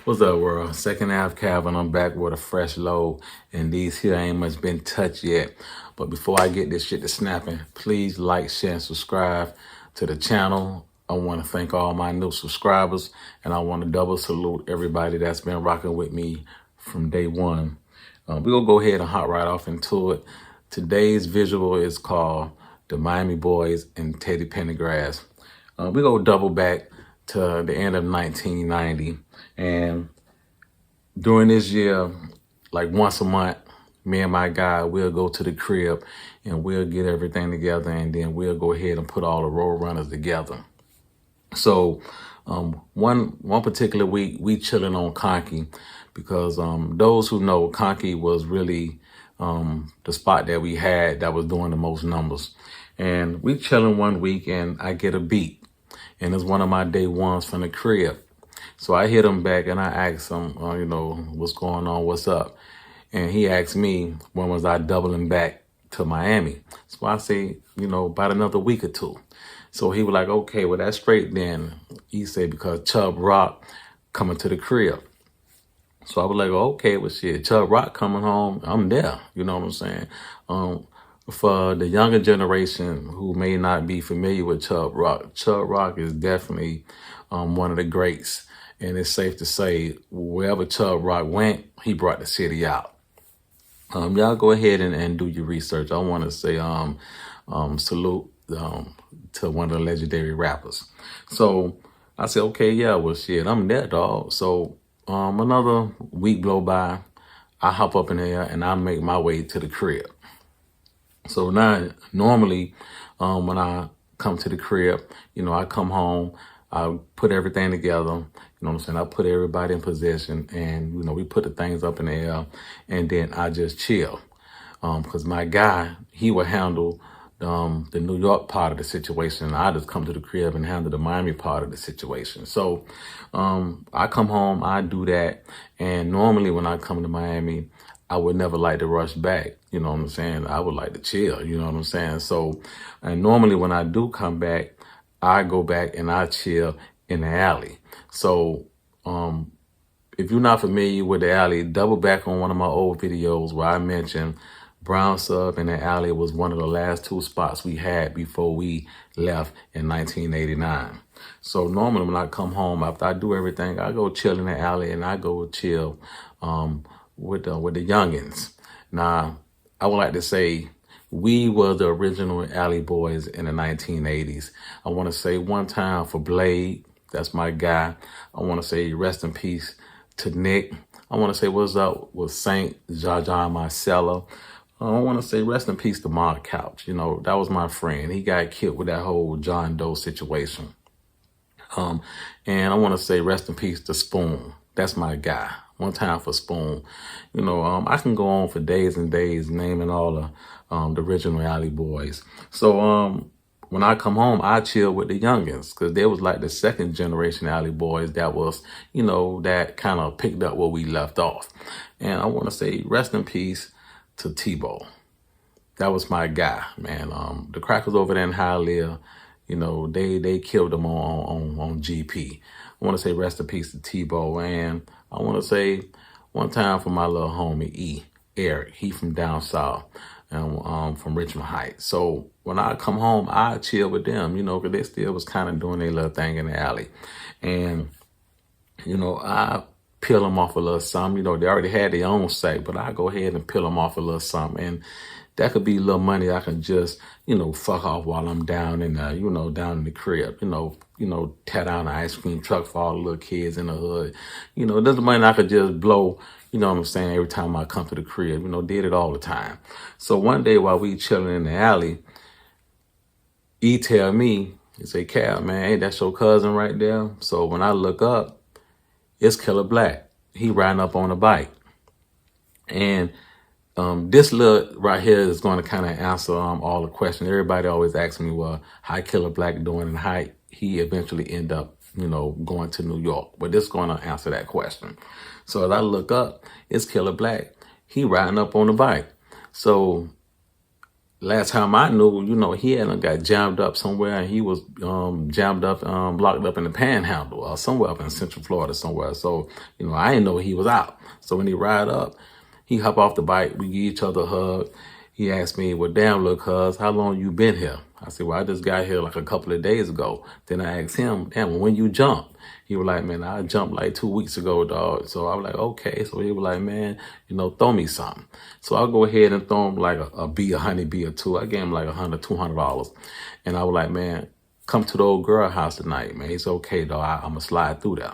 What's up, world? Second half Calvin. I'm back with a fresh load, and these here ain't much been touched yet. But before I get this shit to snapping, please like, share, and subscribe to the channel. I want to thank all my new subscribers, and I want to double salute everybody that's been rocking with me from day one. We're going to go ahead and hop right off into it. Today's visual is called The Miami Boys and Teddy Pendergrass. We go double back to the end of 1990. And during this year, like once a month, me and my guy, we'll go to the crib and we'll get everything together, and then we'll go ahead and put all the road runners together. So one particular week, we chilling on Conky because those who know, Conky was really the spot that we had that was doing the most numbers. And we chilling one week and I get a beat. And it's one of my day ones from the crib. So I hit him back and I asked him, what's going on, what's up? And he asked me, when was I doubling back to Miami? So I say, about another week or two. So he was like, okay, well, that's straight then. He said, because Chub Rock coming to the crib. So I was like, okay, well, shit, Chub Rock coming home, I'm there. You know what I'm saying? For the younger generation who may not be familiar with Chub Rock is definitely one of the greats. And it's safe to say, wherever Chub Rock went, he brought the city out. Y'all go ahead and do your research. I want to say salute to one of the legendary rappers. So I said, okay, yeah, well, shit, I'm there, dog. So another week blow by, I hop up in there and I make my way to the crib. So now, normally, when I come to the crib, I come home, I put everything together, you know what I'm saying? I put everybody in position and, we put the things up in the air and then I just chill. Because my guy, he would handle the New York part of the situation. And I just come to the crib and handle the Miami part of the situation. So I come home, I do that. And normally when I come to Miami, I would never like to rush back. You know what I'm saying? I would like to chill. You know what I'm saying? So, and normally when I do come back, I go back and I chill in the alley. So, if you're not familiar with the alley, double back on one of my old videos where I mentioned Brown Sub in the alley was one of the last two spots we had before we left in 1989. So normally when I come home, after I do everything, I go chill in the alley and I go chill with the youngins. Now, I would like to say we were the original alley boys in the 1980s. I want to say one time for Blade, that's my guy. I want to say rest in peace to Nick. I want to say what's up with Saint, Jaja, Marcella. I want to say rest in peace to Mark Couch. That was my friend. He got killed with that whole John Doe situation. And I want to say rest in peace to Spoon. That's my guy. One time for Spoon. I can go on for days and days naming all the original alley boys. So when I come home, I chill with the youngins because they was like the second generation alley boys that was, that kind of picked up where we left off. And I want to say rest in peace to Tebow. That was my guy, man. The crackers over there in Hialeah, they killed him on GP. I want to say rest in peace to Tebow. And I want to say one time for my little homie, Eric. He from down south and from Richmond Heights. So when I come home, I chill with them, because they still was kind of doing their little thing in the alley. And, I peel them off a little something. They already had their own sack, but I go ahead and peel them off a little something. And that could be a little money I can just, fuck off while I'm down in the, down in the crib, tear down the ice cream truck for all the little kids in the hood. There's money I could just blow, what I'm saying, every time I come to the crib, did it all the time. So one day while we chilling in the alley, he tell me, he say, Cal, man, ain't that your cousin right there? So when I look up, it's Killer Black. He riding up on a bike. And this look right here is going to kind of answer all the questions. Everybody always asks me, well, how Killer Black doing and how he eventually end up, going to New York. But this is going to answer that question. So as I look up, it's Killer Black. He riding up on the bike. So last time I knew, he had got jammed up somewhere, and he was jammed up, locked up in the Panhandle or somewhere up in Central Florida somewhere. So, I didn't know he was out. So when he ride up, he hop off the bike. We give each other a hug. He asked me, well, damn, look, cuz, how long you been here? I said, well, I just got here like a couple of days ago. Then I asked him, damn, when you jumped? He was like, man, I jumped like 2 weeks ago, dog. So I was like, okay. So he was like, man, throw me something. So I'll go ahead and throw him like a bee, a honey bee or two. I gave him like $100, $200. And I was like, man, come to the old girl house tonight, man. He's okay, dog. I'm going to slide through there.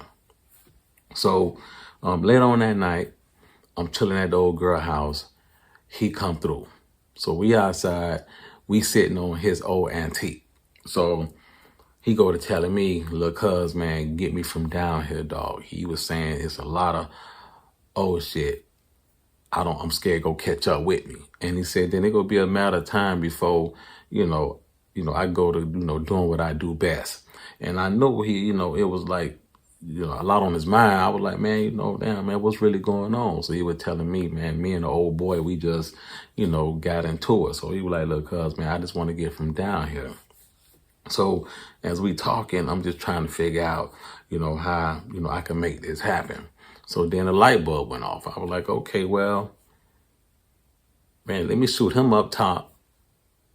So later on that night, I'm chilling at the old girl house. He come through. So we outside, we sitting on his old antique. So he go to telling me, look, cuz, man, get me from down here, dog. He was saying it's a lot of old shit. I'm scared go catch up with me. And he said, then it gonna be a matter of time before, I go to, doing what I do best. And I know he, it was like, a lot on his mind. I was like, man, damn, man, what's really going on? So he was telling me, man, me and the old boy, we just, got into it. So he was like, look, cuz, man, I just want to get from down here. So as we talking, I'm just trying to figure out, how, I can make this happen. So then the light bulb went off. I was like, okay, well, man, let me shoot him up top.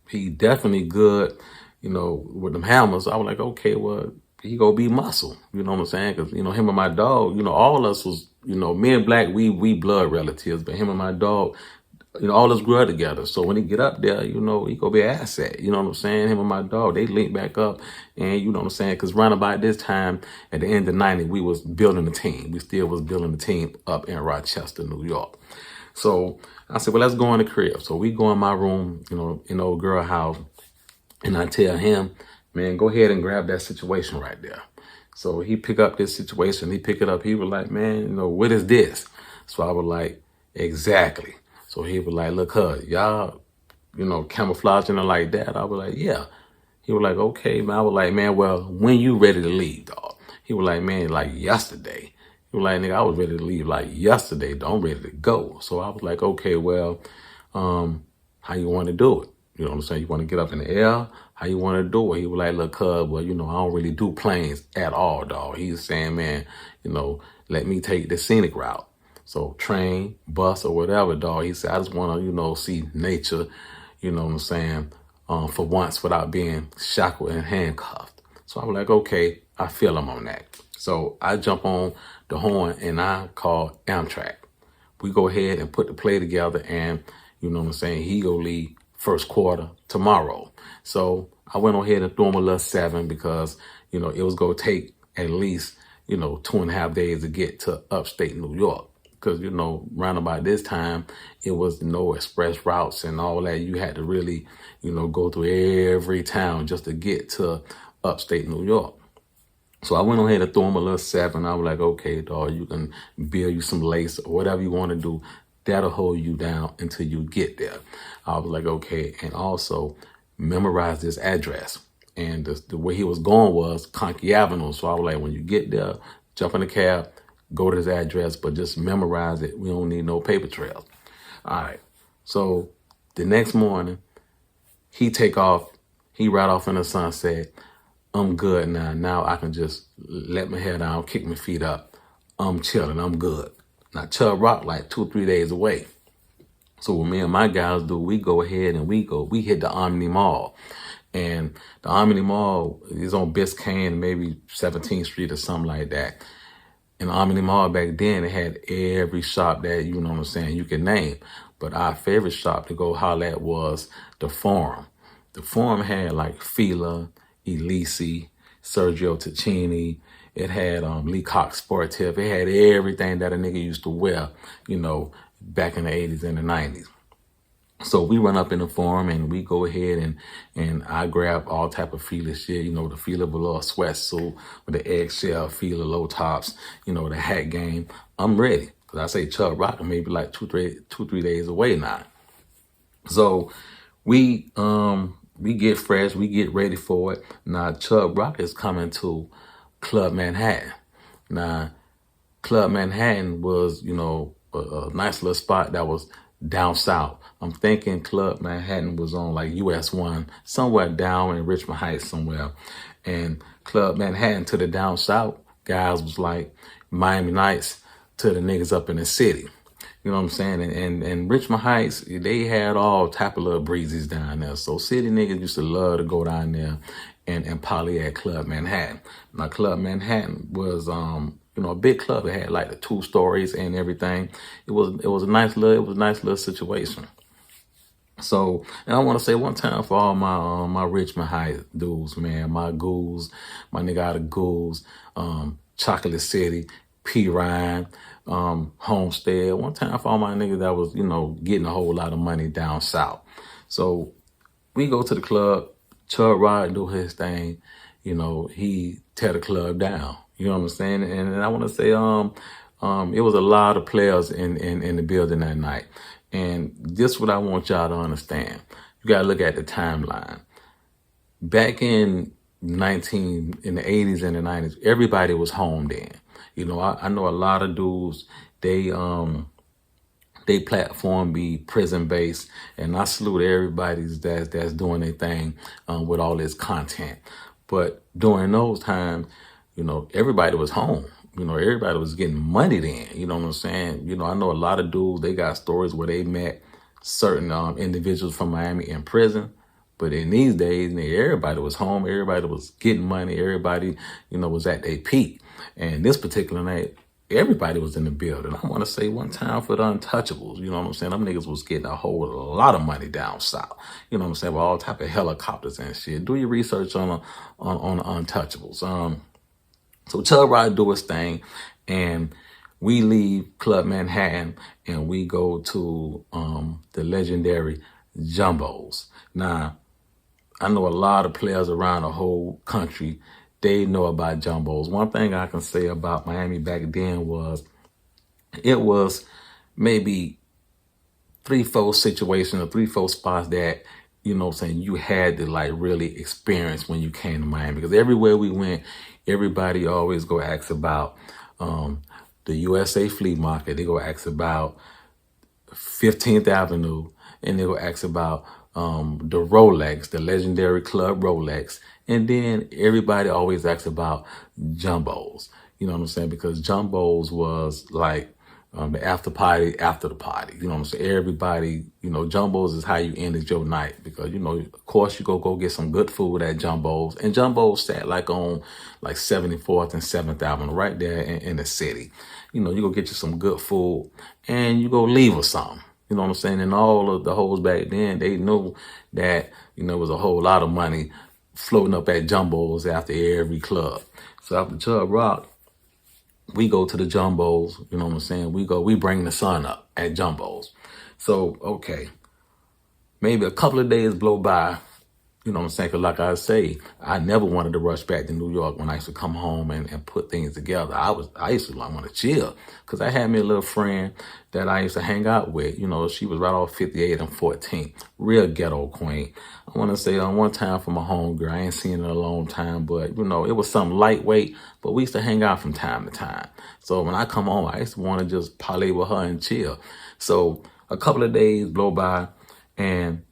He definitely good, with them hammers. I was like, okay, well, he gonna be muscle. You know what I'm saying? Because, him and my dog, all of us was, me and Black, we blood relatives, but him and my dog, all us grew up together. So when he get up there, he gonna be an asset. You know what I'm saying? Him and my dog, they link back up. And you know what I'm saying? Because round about this time, at the end of the 90s, we was building a team. We still was building a team up in Rochester, New York. So I said, well, let's go in the crib. So we go in my room, in the old girl house. And I tell him, man, go ahead and grab that situation right there. So he pick up this situation. He pick it up. He was like, man, what is this? So I was like, exactly. So he was like, look, y'all, camouflaging it like that. I was like, yeah. He was like, okay, man. I was like, man, well, when you ready to leave, dog? He was like, man, like yesterday. He was like, nigga, I was ready to leave like yesterday, dog. I'm ready to go. So I was like, okay, well, how you want to do it? You know what I'm saying? You want to get up in the air? How you want to do it? He was like, look, cuz, well, I don't really do planes at all, dog. He's saying, man, let me take the scenic route. So train, bus, or whatever, dog. He said, I just want to, see nature, you know what I'm saying, for once without being shackled and handcuffed. So I was like, okay, I feel him on that. So I jump on the horn and I call Amtrak. We go ahead and put the play together and, you know what I'm saying, he go leave first quarter tomorrow. So I went on ahead and threw him a little 7 because, it was going to take at least, 2.5 days to get to upstate New York. Because, round about this time, it was no express routes and all that. You had to really, go through every town just to get to upstate New York. So I went on ahead and threw him a little 7. I was like, okay, dog, you can build you some lace or whatever you want to do. That'll hold you down until you get there. I was like, okay. And also memorize this address. And the way he was going was Conkey Avenue. So I was like, when you get there, jump in the cab, go to his address, but just memorize it. We don't need no paper trails. All right. So the next morning, he take off. He ride off in the sunset. I'm good now. Now I can just let my head down, kick my feet up. I'm chilling. I'm good. Now Chub Rock like 2 or 3 days away. So what me and my guys do, we go ahead and we hit the Omni Mall. And the Omni Mall is on Biscayne, maybe 17th Street or something like that. In the Omni Mall back then, it had every shop that, you know what I'm saying, you can name. But our favorite shop to go holler at was the Forum. The Forum had like Fila, Elise, Sergio Tacchini. It had Lee Cox Sportif. It had everything that a nigga used to wear, back in the 80s and the 90s. So we run up in the Forum and we go ahead and I grab all type of Fila shit, the Fila velour sweatsuit with the eggshell Fila low tops, the hat game. I'm ready. Cause I say Chub Rock maybe like 2-3 days away now. So we get fresh, we get ready for it. Now Chub Rock is coming to Club Manhattan. Now Club Manhattan was, a nice little spot that was down south. I'm thinking Club Manhattan was on like US 1, somewhere down in Richmond Heights somewhere. And Club Manhattan to the down south guys was like Miami Nights to the niggas up in the city. You know what I'm saying? And Richmond Heights, they had all type of little breezes down there. So city niggas used to love to go down there and poly at Club Manhattan. Now Club Manhattan was a big club. It had like the 2 stories and everything. It was a nice little situation. So, and I want to say one time for all my Richmond High dudes, man, my ghouls, my nigga out of ghouls, Chocolate City, P. Ryan, Homestead. One time for all my niggas that was, getting a whole lot of money down south. So we go to the club, Chub Rock do his thing, he tear the club down. You know what I'm saying? And I want to say, it was a lot of players in the building that night. And this is what I want y'all to understand. You got to look at the timeline. Back in the 80s and the 90s, everybody was home then. I know a lot of dudes, they platform be prison based, and I salute everybody that's doing their thing with all this content. But during those times, everybody was home. Everybody was getting money then. You know what I'm saying? I know a lot of dudes, they got stories where they met certain individuals from Miami in prison. But in these days, everybody was home. Everybody was getting money. Everybody, was at their peak. And this particular night, everybody was in the building. I want to say one time for the Untouchables. You know what I'm saying? Them niggas was getting a whole lot of money down south. You know what I'm saying? With all type of helicopters and shit. Do your research on the Untouchables. So Chub Rock do his thing, and we leave Club Manhattan and we go to the legendary Jumbos. Now, I know a lot of players around the whole country, they know about Jumbos. One thing I can say about Miami back then was it was maybe 3-4 situations or 3-4 spots that, you had to like really experience when you came to Miami. Because everywhere we went, everybody always go ask about the USA Flea Market. They go ask about 15th Avenue, and they go ask about the Rolex, the legendary Club Rolex. And then everybody always asks about Jumbos. You know what I'm saying? Because Jumbos was like the after party after the party. You know what I'm saying? Everybody, Jumbos is how you ended your night. Because, of course, you go get some good food at Jumbos. And Jumbos sat like on like 74th and 7th Avenue, right there in the city. You go get you some good food and you go leave with something. You know what I'm saying? And all of the hoes back then, they knew that, there was a whole lot of money floating up at Jumbos after every club. So after Chub Rock, we go to the Jumbos. You know what I'm saying? We bring the sun up at Jumbos. So, okay, maybe a couple of days blow by. You know what I'm saying? Because like I say, I never wanted to rush back to New York when I used to come home and put things together. I used to want to chill because I had me a little friend that I used to hang out with. She was right off 58 and 14th. Real ghetto queen. I want to say one time for my homegirl. I ain't seen her in a long time, but, it was something lightweight. But we used to hang out from time to time. So when I come home, I used to want to just parlay with her and chill. So a couple of days blow by and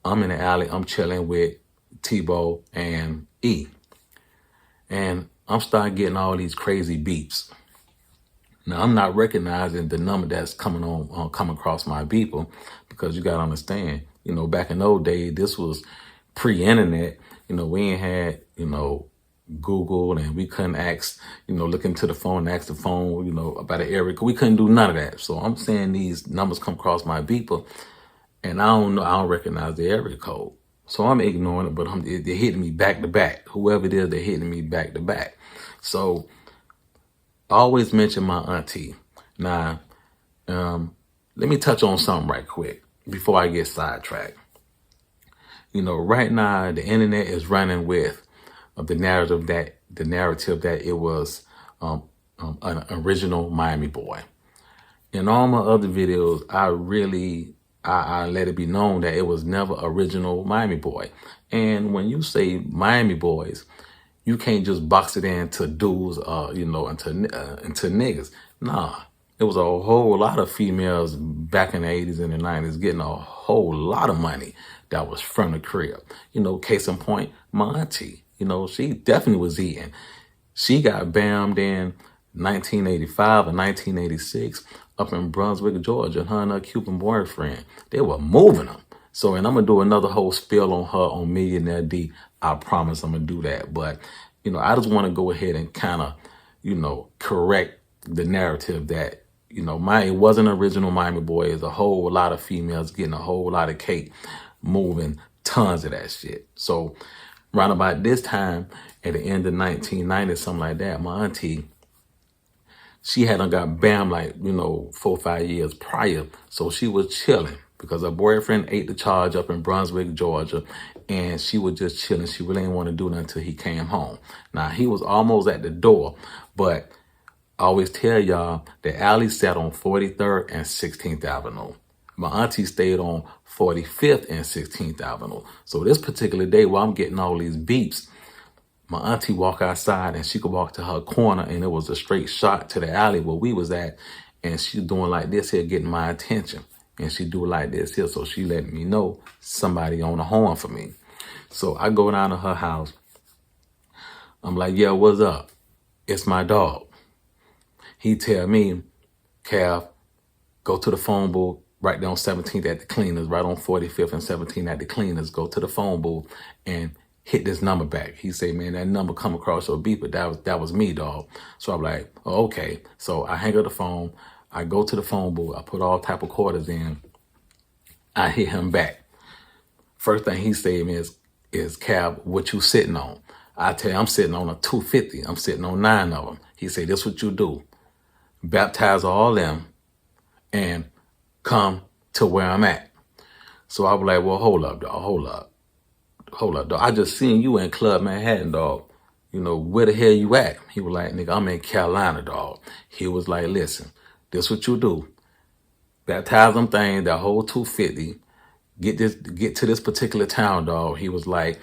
I'm in the alley, I'm chilling with Tebow and E. And I'm starting getting all these crazy beeps. Now, I'm not recognizing the number that's coming across my beeper because you got to understand, back in those days, this was pre-internet. We ain't had, Google, and we couldn't ask, look into the phone and ask the phone, about an area. We couldn't do none of that. So I'm saying these numbers come across my beeper. And I don't recognize the area code. So I'm ignoring it, but they're hitting me back to back. Whoever it is, they're hitting me back to back. So I always mention my auntie. Now, let me touch on something right quick before I get sidetracked. Right now, the internet is running with the narrative that it was an original Miami boy. In all my other videos, I let it be known that it was never original Miami boy. And when you say Miami boys, you can't just box it into dudes, into niggas. Nah, It was a whole lot of females back in the 80s and the 90s getting a whole lot of money that was from the crib. Case in point, my auntie, she definitely was eating. She got bammed in 1985 or 1986 up in Brunswick, Georgia. Her and her Cuban boyfriend, they were moving them. So, and I'm going to do another whole spill on her on Millionaire D. I promise I'm going to do that. But, I just want to go ahead and kind of, correct the narrative that, it wasn't original Miami Boy. It's a whole lot of females getting a whole lot of cake, moving tons of that shit. So, around about this time, at the end of 1990, something like that, my auntie, she hadn't got bam like, 4 or 5 years prior. So she was chilling because her boyfriend ate the charge up in Brunswick, Georgia. And she was just chilling. She really didn't want to do nothing until he came home. Now, he was almost at the door, but I always tell y'all the alley sat on 43rd and 16th Avenue. My auntie stayed on 45th and 16th Avenue. So this particular day while I'm getting all these beeps, my auntie walk outside and she could walk to her corner and it was a straight shot to the alley where we was at. And she doing like this here, getting my attention. And she do it like this here. So she letting me know somebody on the horn for me. So I go down to her house. I'm like, yeah, what's up? It's my dog. He tell me, Cav, go to the phone booth right there on 17th at the cleaners, right on 45th and 17th at the cleaners. Go to the phone booth and hit this number back. He say, man, that number come across your beeper. That was me, dog. So I'm like, oh, okay. So I hang up the phone. I go to the phone booth. I put all type of quarters in. I hit him back. First thing he say to me is, Cab, what you sitting on? I tell you, I'm sitting on a 250. I'm sitting on 9 of them. He say, this what you do. Baptize all them and come to where I'm at. So I was like, well, hold up, dog. I just seen you in Club Manhattan, dog. Where the hell you at? He was like, nigga, I'm in Carolina, dog. He was like, listen, this what you do. Baptize them things, that whole 250. Get to this particular town, dog. He was like,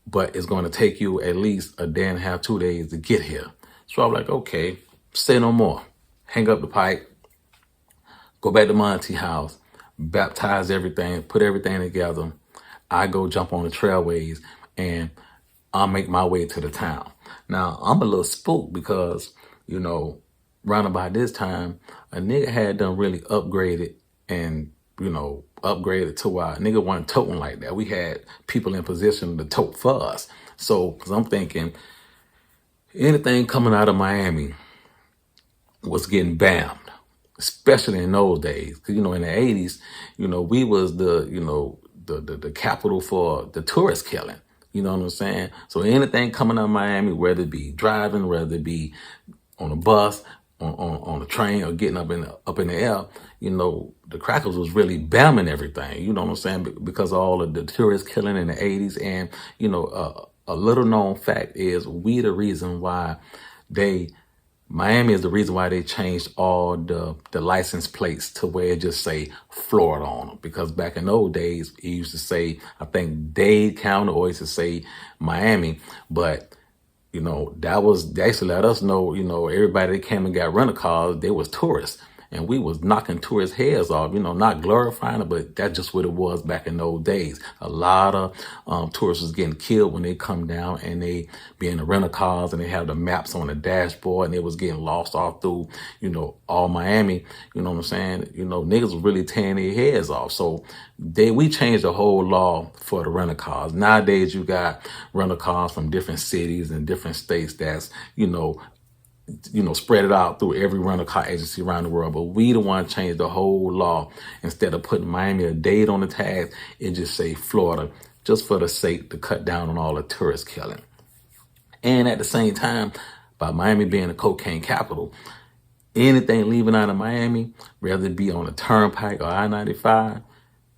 but it's going to take you at least a day and a half, 2 days to get here. So I was like, okay, say no more. Hang up the pipe. Go back to my auntie house. Baptize everything. Put everything together. I go jump on the trailways and I'll make my way to the town. Now, I'm a little spooked because, round about this time, a nigga had done really upgraded and, upgraded to why a nigga wasn't toting like that. We had people in position to tote for us. So, because I'm thinking anything coming out of Miami was getting bammed, especially in those days. Because, in the 80s, we was the capital for the tourist killing. You know what I'm saying? So anything coming out of Miami, whether it be driving, whether it be on a bus, on a train, or getting up in the air, the crackers was really bamming everything. You know what I'm saying? Because of all of the tourist killing in the 80s. And, a little known fact is we the reason why Miami is the reason why they changed all the license plates to where it just say Florida on them. Because back in those days, it used to say, I think Dade County, or it used to say Miami. But, that was, they actually let us know, everybody that came and got rental cars, they was tourists. And we was knocking tourists' heads off, not glorifying it, but that's just what it was back in those days. A lot of tourists was getting killed when they come down and they be in the rental cars and they have the maps on the dashboard and they was getting lost all through, all Miami. You know what I'm saying? Niggas was really tearing their heads off. So we changed the whole law for the rental cars. Nowadays, you got rental cars from different cities and different states that's, spread it out through every rental car agency around the world. But we the one changed the whole law. Instead of putting Miami or Dade on the tag, it just say Florida, just for the sake to cut down on all the tourist killing. And at the same time, by Miami being a cocaine capital, anything leaving out of Miami, whether it be on the turnpike or I-95,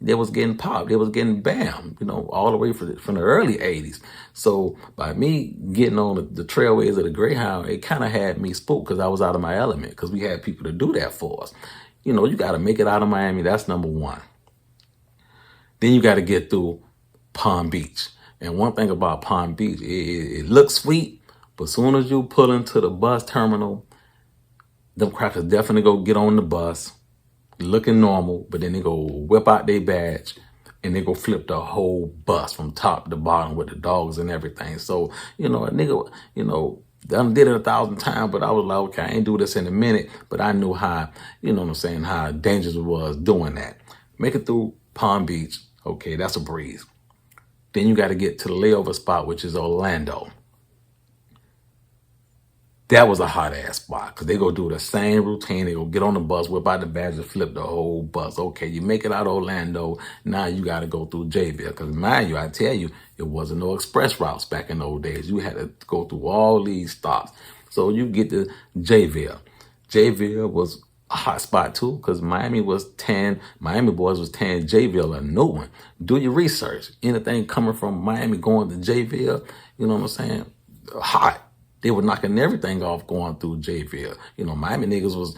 they was getting popped. They was getting bammed, all the way from the early 80s. So by me getting on the trailways of the Greyhound, it kind of had me spooked because I was out of my element because we had people to do that for us. You got to make it out of Miami. That's number one. Then you got to get through Palm Beach. And one thing about Palm Beach, it looks sweet, but as soon as you pull into the bus terminal, them crackers definitely go get on the bus looking normal, but then they go whip out their badge and they go flip the whole bus from top to bottom with the dogs and everything. So, a nigga, done did it 1,000 times, but I was like, okay, I ain't do this in a minute, but I knew how, how dangerous it was doing that. Make it through Palm Beach. Okay, that's a breeze. Then you got to get to the layover spot, which is Orlando. That was a hot ass spot because they go do the same routine. They go get on the bus, whip out the badge, and flip the whole bus. Okay, you make it out of Orlando. Now you got to go through Jayville because mind you, I tell you, it wasn't no express routes back in those days. You had to go through all these stops. So you get to Jayville. Jayville was a hot spot too because Miami boys was tearing Jayville a new one. Do your research. Anything coming from Miami going to Jayville, you know what I'm saying? Hot. They were knocking everything off going through Jayville. Miami niggas was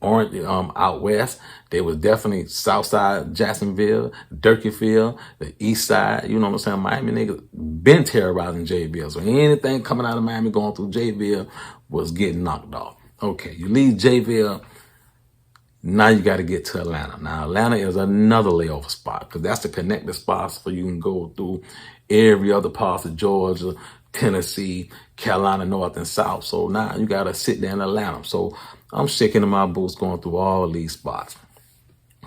out west. They was definitely south side, Jacksonville, Durkeefield, the east side. You know what I'm saying? Miami niggas been terrorizing Jayville. So anything coming out of Miami going through Jayville was getting knocked off. Okay, you leave Jayville. Now you got to get to Atlanta. Now, Atlanta is another layover spot because that's the connecting spots so you can go through every other part of Georgia, Tennessee, Carolina, North and South. So now you got to sit there in Atlanta. So I'm shaking in my boots going through all these spots.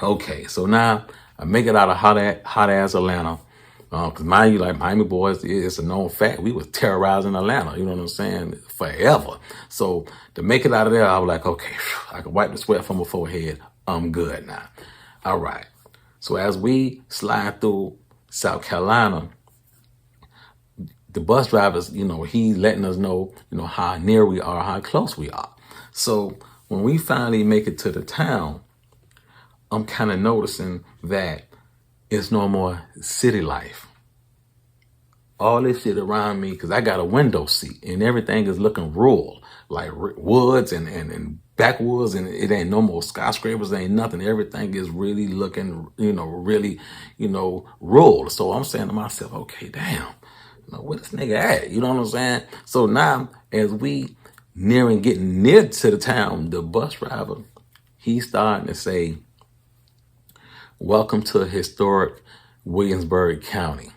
Okay, so now I make it out of hot ass Atlanta. Because mind you, like Miami boys, it's a known fact. We was terrorizing Atlanta, you know what I'm saying, forever. So to make it out of there, I was like, okay, I can wipe the sweat from my forehead. I'm good now. All right. So as we slide through South Carolina, the bus drivers, he's letting us know, how near we are, how close we are. So when we finally make it to the town, I'm kind of noticing that it's no more city life. All this shit around me, because I got a window seat and everything is looking rural, like woods and backwoods, and it ain't no more skyscrapers, ain't nothing. Everything is really looking, really, rural. So I'm saying to myself, okay, damn, where this nigga at? You know what I'm saying? So now, as we getting near to the town, the bus driver, he's starting to say, welcome to historic Williamsburg County.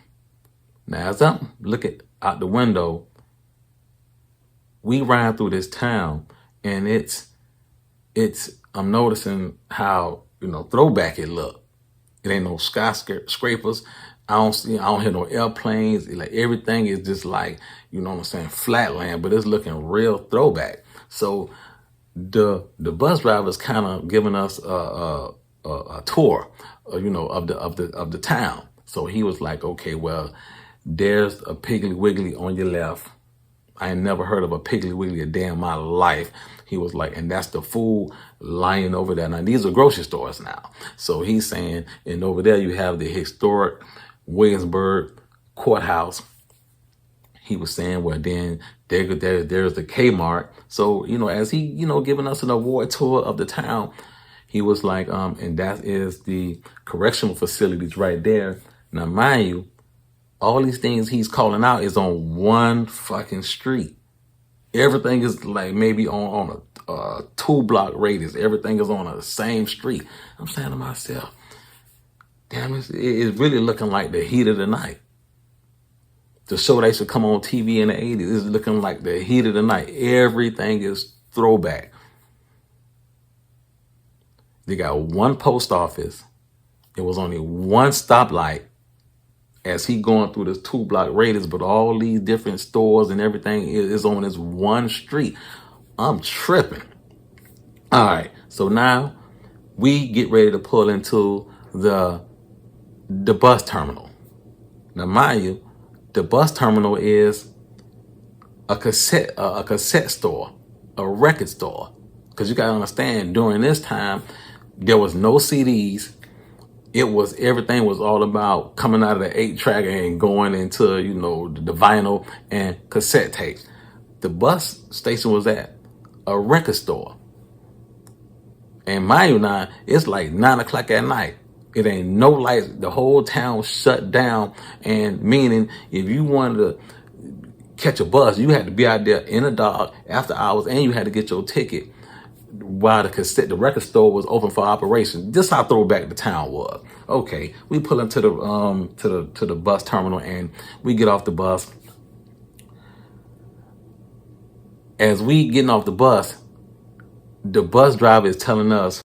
Now, as I'm looking out the window, we ride through this town, and I'm noticing how, throwback it look. It ain't no skyscrapers. I don't hear no airplanes. Like everything is just like, flatland, but it's looking real throwback. So the bus driver's kind of giving us a tour, of the town. So he was like, okay, well, there's a Piggly Wiggly on your left. I ain't never heard of a Piggly Wiggly a day in my life. He was like, and that's the food lying over there. Now, these are grocery stores now. So he's saying, and over there you have the historic Williamsburg courthouse. He was saying, well, then there's the Kmart. So, as he, giving us an award tour of the town, he was like, and that is the correctional facilities right there. Now, mind you, all these things he's calling out is on one fucking street. Everything is like maybe on a 2-block radius. Everything is on the same street. I'm saying to myself, damn, it's really looking like the heat of the night. The show that used to come on TV in the 80s is looking like the heat of the night. Everything is throwback. They got one post office. It was only one stoplight as he going through this 2-block radius, but all these different stores and everything is on this one street. I'm tripping. All right, so now we get ready to pull into the bus terminal. Now, mind you, the bus terminal is a cassette store, a record store. Because you got to understand, during this time, there was no CDs. Everything was all about coming out of the 8-track and going into, the vinyl and cassette tapes. The bus station was at a record store. And mind you now, it's like 9 o'clock at night. It ain't no lights. The whole town shut down. And meaning, if you wanted to catch a bus, you had to be out there in the dark after hours, and you had to get your ticket while the record store was open for operation. Just how throwback the town was. Okay, we pull into the bus terminal and we get off the bus. As we getting off the bus driver is telling us